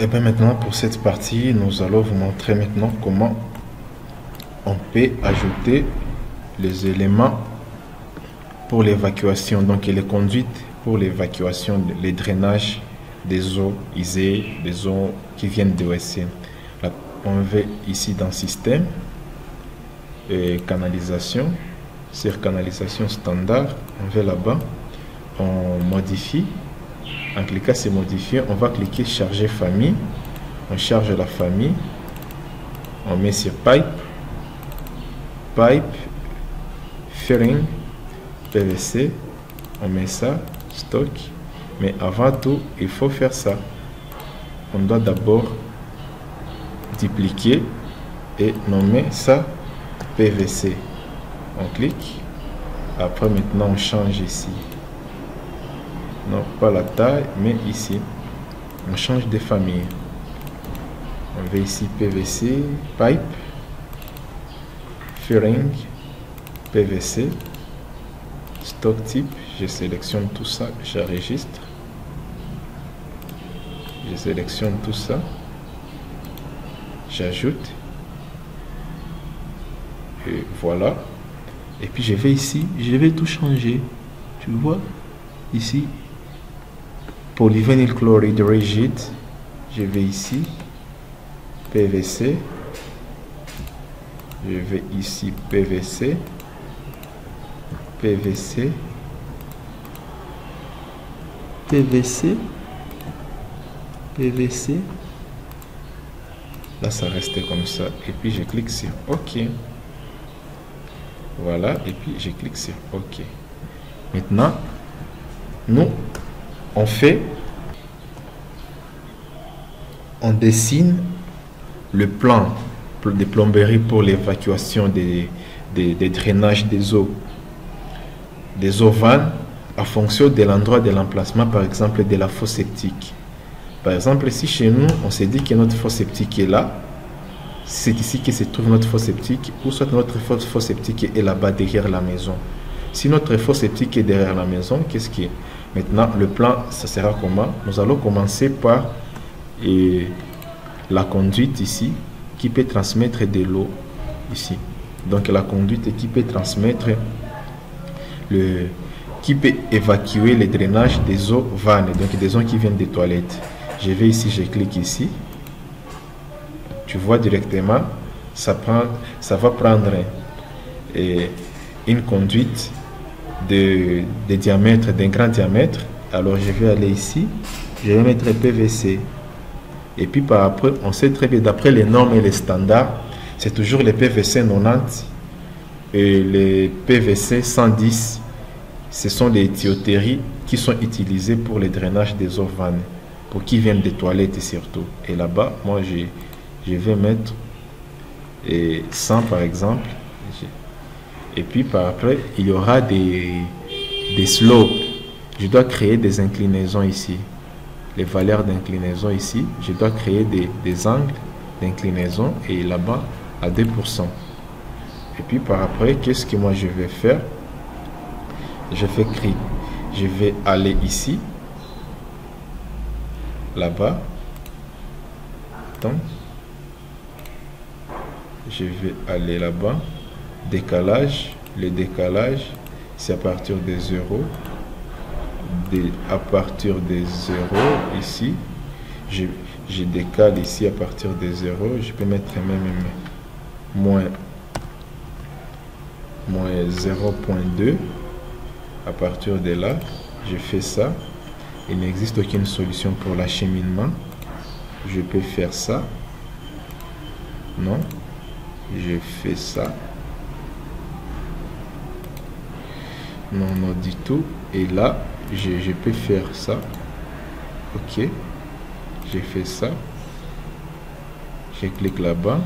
Et bien maintenant pour cette partie, nous allons vous montrer maintenant comment on peut ajouter les éléments pour l'évacuation, donc les conduites pour l'évacuation, les drainages des eaux usées, des eaux qui viennent de OSC. Là, on va ici dans système et canalisation, sur canalisation standard, on va là-bas, on modifie. En cliquant sur modifier, on va cliquer charger famille, on charge la famille, on met sur pipe, fairing, PVC, on met ça, stock. Mais avant tout, il faut faire ça. On doit d'abord dupliquer et nommer ça PVC. On clique. Après maintenant on change ici. Non, pas la taille, mais ici. On change de famille. On va ici PVC, pipe, fairing, PVC, stock type. Je sélectionne tout ça, j'enregistre. Je sélectionne tout ça. J'ajoute. Et voilà. Et puis je vais ici, je vais tout changer. Tu vois ici. Polyvinyl chloride rigid, je vais ici, PVC, je vais ici PVC, PVC, PVC, PVC, là ça reste comme ça, et puis je clique sur OK, voilà, et puis je clique sur OK. Maintenant, nous on dessine le plan des plomberies pour l'évacuation des drainages des eaux vannes en fonction de l'endroit de l'emplacement, par exemple de la fosse septique. Par exemple, si chez nous on s'est dit que notre fosse septique est là, c'est ici que se trouve notre fosse septique, ou soit notre fosse septique est là-bas derrière la maison. Si notre fosse septique est derrière la maison, qu'est-ce qui est? Maintenant, le plan, ça sera comment? Nous allons commencer par la conduite ici, qui peut transmettre de l'eau ici. Donc, la conduite qui peut transmettre, qui peut évacuer les drainages des eaux vannes, donc des eaux qui viennent des toilettes. Je vais ici, je clique ici. Tu vois directement, ça va prendre une conduite de diamètre, d'un grand diamètre. Alors je vais aller ici, je vais mettre PVC, et puis par après on sait très bien, d'après les normes et les standards, c'est toujours les PVC 90 et les PVC 110. Ce sont les tuyauteries qui sont utilisées pour les drainages des eaux vannes, pour qui viennent des toilettes et surtout. Et là-bas, moi je vais mettre 100 par exemple. Et puis par après, il y aura des slopes. Je dois créer des inclinaisons ici. Les valeurs d'inclinaison ici. Je dois créer des angles d'inclinaison et là-bas à 2%. Et puis par après, qu'est-ce que moi je vais faire? Je vais aller ici. Là-bas. Attends. Je vais aller là-bas. Décalage, le décalage c'est à partir de 0, à partir de 0 ici, je décale ici à partir de 0, je peux mettre même moins 0.2. à partir de là, je fais ça. Il n'existe aucune solution pour l'acheminement, je peux faire ça, non, je fais ça. Non, non du tout. Et là, je peux faire ça. Ok. J'ai fait ça. Je clique là-bas.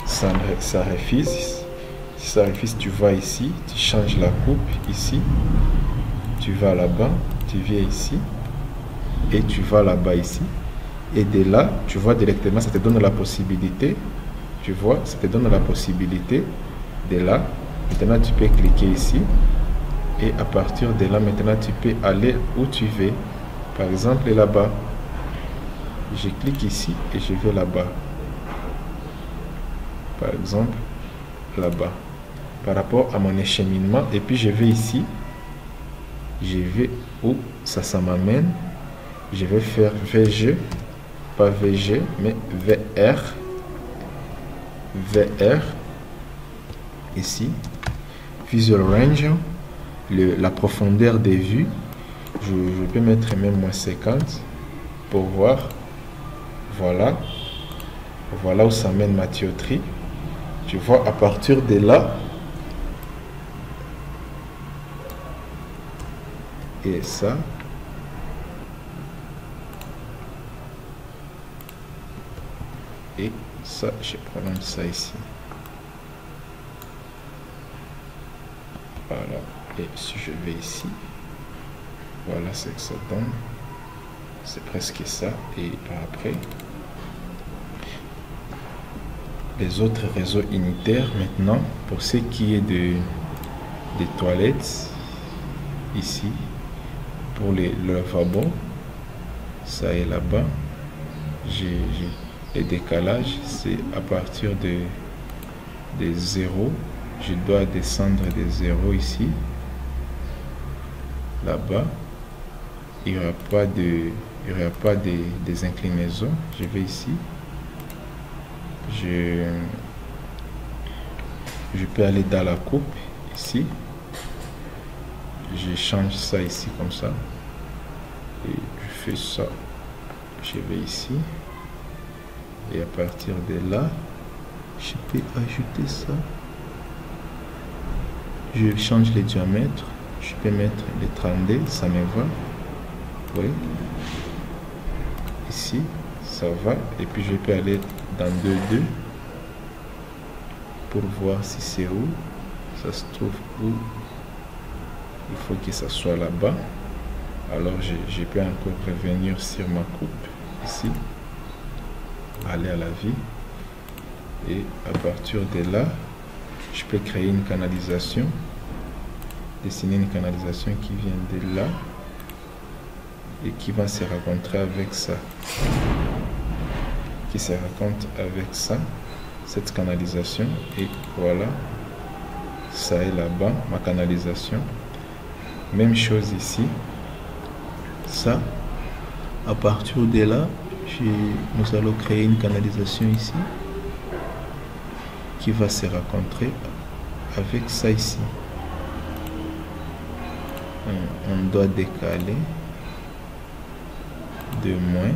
Ça refuse. Si ça refuse, tu vas ici. Tu changes la coupe ici. Tu vas là-bas. Tu viens ici. Et tu vas là-bas ici. Et de là, tu vois directement, ça te donne la possibilité. Tu vois, ça te donne la possibilité. De là, maintenant tu peux cliquer ici. Et à partir de là, maintenant, tu peux aller où tu veux. Par exemple, là-bas, je clique ici et je vais là-bas. Par exemple, là-bas. Par rapport à mon acheminement. Et puis je vais ici. Je vais où ça m'amène. Je vais faire VG. Pas VG, mais VR. VR. Ici. Visual Range. La profondeur des vues. Je peux mettre même moins 50 pour voir. Voilà. Voilà où ça mène ma tuyauterie. Tu vois, à partir de là, et ça, et ça, je prolonge ça ici. Voilà. Et si je vais ici, voilà ce que ça donne. C'est presque ça. Et après, les autres réseaux unitaires maintenant, pour ce qui est des toilettes, ici, pour le lavabo, ça est là-bas. J'ai les décalages, c'est à partir de 0. Je dois descendre de 0 ici. Là-bas, il n'y aura pas des inclinaisons. Je vais ici. Je peux aller dans la coupe ici. Je change ça ici comme ça. Et je fais ça. Je vais ici. Et à partir de là, je peux ajouter ça. Je change les diamètres. Je peux mettre les 32, ça me va. Oui. Ici, ça va. Et puis je peux aller dans 2.2 pour voir si c'est où. Ça se trouve où. Il faut que ça soit là-bas. Alors je peux encore revenir sur ma coupe ici. Aller à la vie. Et à partir de là, je peux créer une canalisation. Dessiner une canalisation qui vient de là. Et qui va se rencontrer avec ça. Qui se rencontre avec ça. Cette canalisation. Et voilà. Ça est là-bas, ma canalisation. Même chose ici. Ça. À partir de là, nous allons créer une canalisation ici. Qui va se rencontrer avec ça ici. On doit décaler de moins.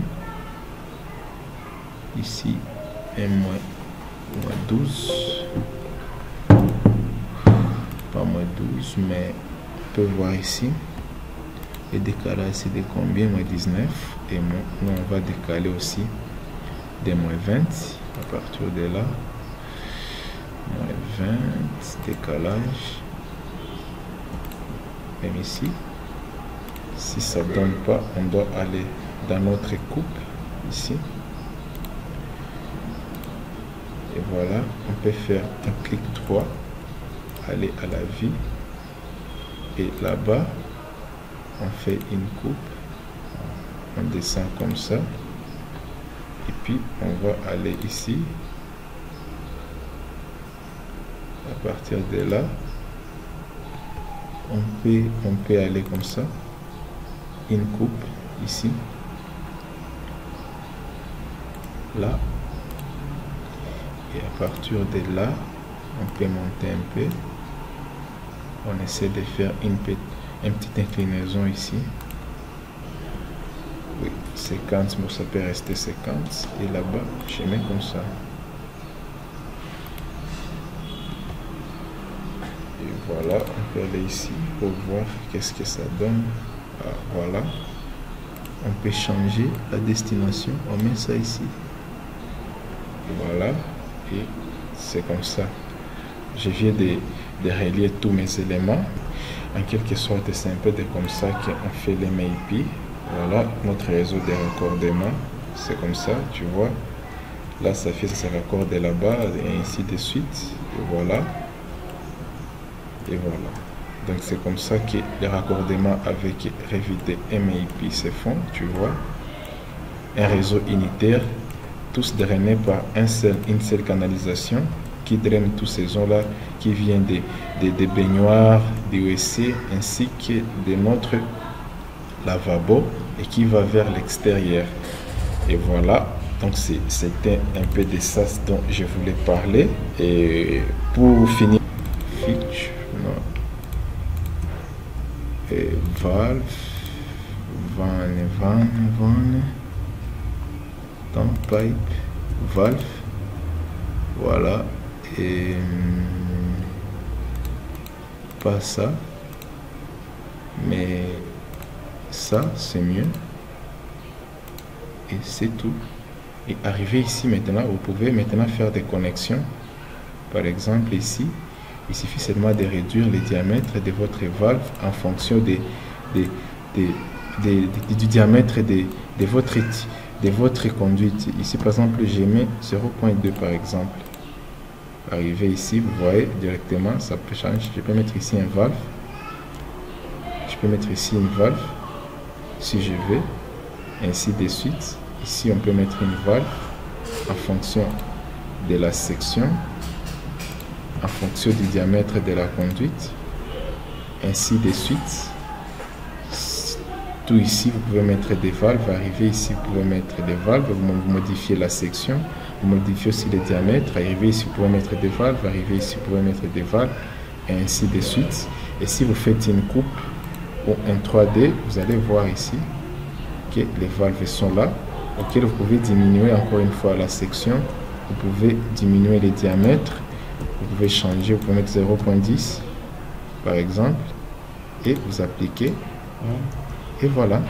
Ici, un moins 12. Pas moins 12, mais on peut voir ici. Le décalage c'est de combien? Moins 19. Et nous on va décaler aussi de moins 20. À partir de là, moins 20, décalage. Même ici. Si ça ne donne pas, on doit aller dans notre coupe ici. Et voilà, on peut faire un clic droit, aller à la vie. Et là-bas, on fait une coupe. On descend comme ça. Et puis, on va aller ici. À partir de là, on peut aller comme ça. Une coupe ici. Là. Et à partir de là, on peut monter un peu. On essaie de faire une petite inclinaison ici. Oui, 50, mais ça peut rester 50. Et là-bas, je mets comme ça. Et voilà, on peut aller ici pour voir qu'est-ce que ça donne. Ah, voilà. On peut changer la destination. On met ça ici. Voilà. Et c'est comme ça. Je viens de relier tous mes éléments. En quelque sorte, c'est un peu comme ça qu'on fait les MAP. Voilà notre réseau de raccordement. C'est comme ça, tu vois. Là, ça fait se raccorder là-bas et ainsi de suite. Et voilà. Et voilà. Donc, c'est comme ça que les raccordements avec Revit MAP se font, tu vois. un réseau unitaire, tous drainés par une seule canalisation qui draine tous ces eaux-là qui viennent des baignoires, des WC ainsi que de notre lavabo et qui va vers l'extérieur. Et voilà, donc c'était un peu de ça dont je voulais parler. Et pour finir, Fitch, et valve, van, pipe, valve, voilà, et pas ça, mais ça c'est mieux, et c'est tout. Et arrivé ici maintenant, vous pouvez maintenant faire des connexions. Par exemple ici, il suffit seulement de réduire le diamètre de votre valve en fonction du diamètre de votre conduite. Ici par exemple, je mets 0.2 par exemple. Arrivé ici, vous voyez directement, ça peut changer. Je peux mettre ici un valve. Je peux mettre ici une valve si je veux, ainsi de suite. Ici, on peut mettre une valve en fonction de la section, en fonction du diamètre de la conduite, ainsi de suite. Tout ici, vous pouvez mettre des valves. Arrivé ici, vous pouvez mettre des valves. Vous modifiez la section, vous modifiez aussi le diamètre. Arrivé ici, vous pouvez mettre des valves. Arrivé ici, vous pouvez mettre des valves, et ainsi de suite. Et si vous faites une coupe ou un 3D, vous allez voir ici que les valves sont là, auquel vous pouvez diminuer encore une fois la section, vous pouvez diminuer les diamètres, vous pouvez changer, vous pouvez mettre 0.10 par exemple, et vous appliquez, et voilà,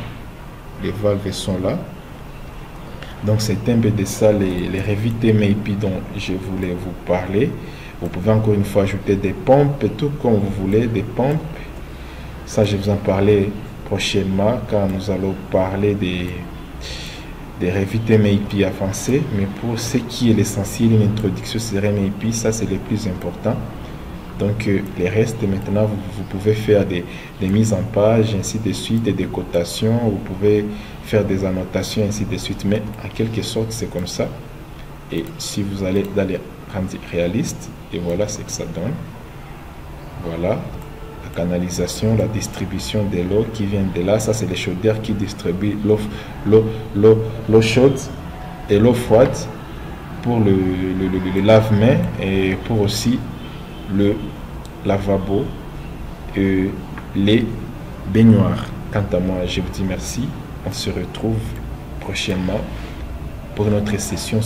les valves sont là. Donc c'est un peu de ça les Revit MAP dont je voulais vous parler. Vous pouvez encore une fois ajouter des pompes, tout comme vous voulez, des pompes. Ça je vais vous en parler prochainement quand nous allons parler des Revit MAP avancés, mais pour ce qui est l'essentiel, une introduction sur MAP, ça c'est le plus important. Donc les restes maintenant, vous pouvez faire des mises en page, ainsi de suite, et des cotations, vous pouvez faire des annotations, ainsi de suite, mais en quelque sorte c'est comme ça. Et si vous allez dans les rendus réalistes, et voilà ce que ça donne. Voilà. La canalisation, la distribution de l'eau qui vient de là, ça c'est les chaudières qui distribuent l'eau chaude et l'eau froide pour le lave-mains et pour aussi le lavabo et les baignoires. Quant à moi, je vous dis merci. On se retrouve prochainement pour notre session.